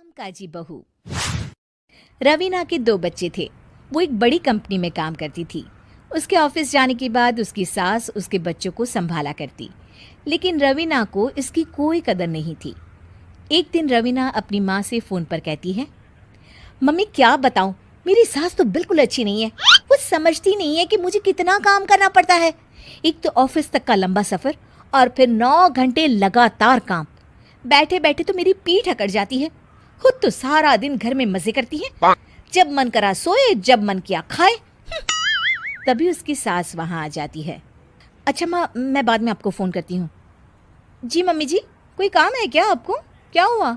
कामकाजी बहू। रवीना के 2 बच्चे थे। वो एक बड़ी कंपनी में काम करती थी। उसके ऑफिस जाने के बाद उसकी सास उसके बच्चों को संभाला करती, लेकिन रवीना को इसकी कोई कदर नहीं थी। एक दिन रवीना अपनी माँ से फ़ोन पर कहती है, मम्मी क्या बताऊं, मेरी सास तो बिल्कुल अच्छी नहीं है। वो समझती नहीं है कि मुझे कितना काम करना पड़ता है। एक तो ऑफिस तक का लंबा सफ़र और फिर 9 घंटे लगातार काम। बैठे बैठे तो मेरी पीठ अकड़ जाती है। खुद तो सारा दिन घर में मजे करती है, जब मन करा सोए, जब मन किया खाए। तभी उसकी सास वहां आ जाती है। अच्छा माँ, मैं बाद में आपको फ़ोन करती हूँ। जी मम्मी जी, कोई काम है क्या आपको? क्या हुआ?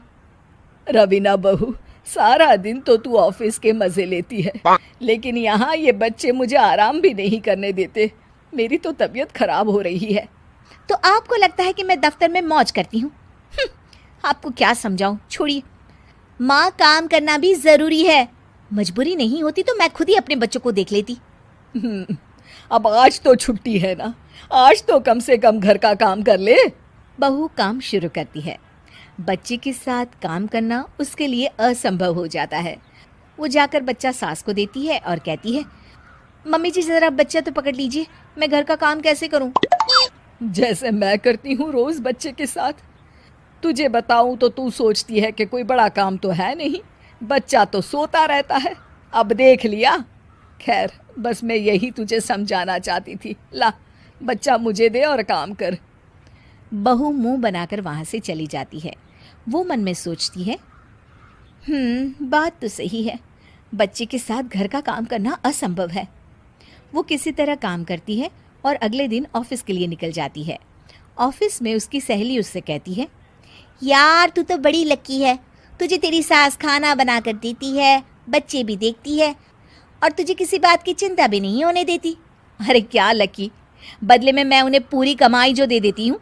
रवीना बहू, सारा दिन तो तू ऑफिस के मजे लेती है, लेकिन यहाँ ये बच्चे मुझे आराम भी नहीं करने देते। मेरी तो तबीयत खराब हो रही है। तो आपको लगता है कि मैं दफ्तर में मौज करती हूँ? आपको क्या समझाऊं, छोड़िए। माँ, काम करना भी ज़रूरी है। मजबूरी नहीं होती तो मैं खुद ही अपने बच्चों को देख लेती। अब आज तो छुट्टी है ना, आज तो कम से कम घर का काम कर ले। बहू काम शुरू करती है। बच्चे के साथ काम करना उसके लिए असंभव हो जाता है। वो जाकर बच्चा सास को देती है और कहती है, मम्मी जी ज़रा बच्चा तो पकड़ लीजिए, मैं घर का काम कैसे करूं? जैसे मैं करती हूँ रोज बच्चे के साथ। तुझे बताऊं तो तू सोचती है कि कोई बड़ा काम तो है नहीं, बच्चा तो सोता रहता है। अब देख लिया। खैर, बस मैं यही तुझे समझाना चाहती थी। ला, बच्चा मुझे दे और काम कर। बहू मुंह बनाकर वहां से चली जाती है। वो मन में सोचती है, बात तो सही है, बच्चे के साथ घर का काम करना असंभव है। वो किसी तरह काम करती है और अगले दिन ऑफिस के लिए निकल जाती है। ऑफिस में उसकी सहेली उससे कहती है, यार तू तो बड़ी लकी है, तुझे तेरी सास खाना बना कर देती है, बच्चे भी देखती है और तुझे किसी बात की चिंता भी नहीं होने देती। अरे क्या लकी, बदले में मैं उन्हें पूरी कमाई जो दे देती हूँ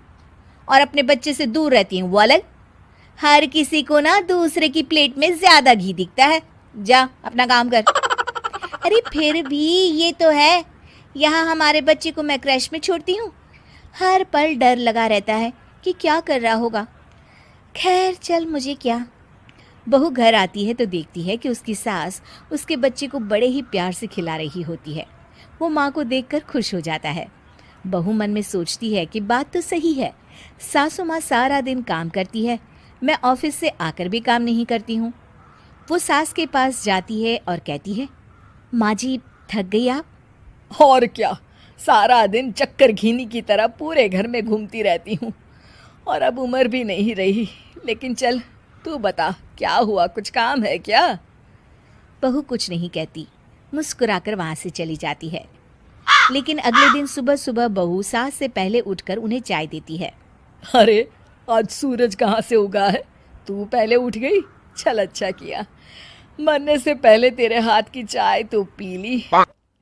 और अपने बच्चे से दूर रहती हूँ वो अलग। हर किसी को ना दूसरे की प्लेट में ज़्यादा घी दिखता है। जा अपना काम कर। अरे फिर भी ये तो है, यहाँ हमारे बच्चे को मैं क्रैश में छोड़ती हूँ, हर पल डर लगा रहता है कि क्या कर रहा होगा। खैर चल, मुझे क्या। बहू घर आती है तो देखती है कि उसकी सास उसके बच्चे को बड़े ही प्यार से खिला रही होती है। वो माँ को देखकर खुश हो जाता है। बहू मन में सोचती है कि बात तो सही है, सासू माँ सारा दिन काम करती है, मैं ऑफिस से आकर भी काम नहीं करती हूँ। वो सास के पास जाती है और कहती है, माँ जी थक गई आप? और क्या, सारा दिन चक्कर घीनी की तरह पूरे घर में घूमती रहती हूँ और अब उम्र भी नहीं रही। लेकिन चल, तू बता क्या हुआ, कुछ काम है क्या? बहू कुछ नहीं कहती, मुस्कुराकर वहाँ से चली जाती है। लेकिन अगले दिन सुबह सुबह बहू सास से पहले उठकर उन्हें चाय देती है। अरे आज सूरज कहाँ से उगा है, तू पहले उठ गई। चल अच्छा किया, मरने से पहले तेरे हाथ की चाय तो पी ली।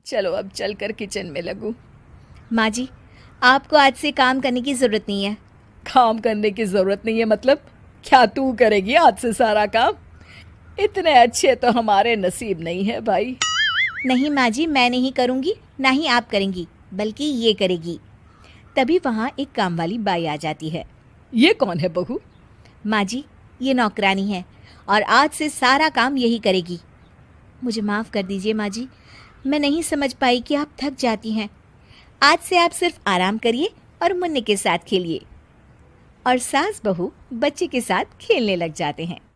चलो अब चलकर किचन में लगूं। माँ जी, आपको आज से काम करने की ज़रूरत नहीं है। काम करने की ज़रूरत नहीं है मतलब? क्या तू करेगी आज से सारा काम? इतने अच्छे तो हमारे नसीब नहीं है भाई। नहीं माँ जी, मैं नहीं करूँगी, ना ही आप करेंगी, बल्कि ये करेगी। तभी वहाँ एक काम वाली बाई आ जाती है। ये कौन है बहू? माँ जी, ये नौकरानी है और आज से सारा काम यही करेगी। मुझे माफ़ कर दीजिए माँ जी, मैं नहीं समझ पाई कि आप थक जाती हैं। आज से आप सिर्फ आराम करिए और मुन्ने के साथ खेलिए। और सास बहू बच्चे के साथ खेलने लग जाते हैं।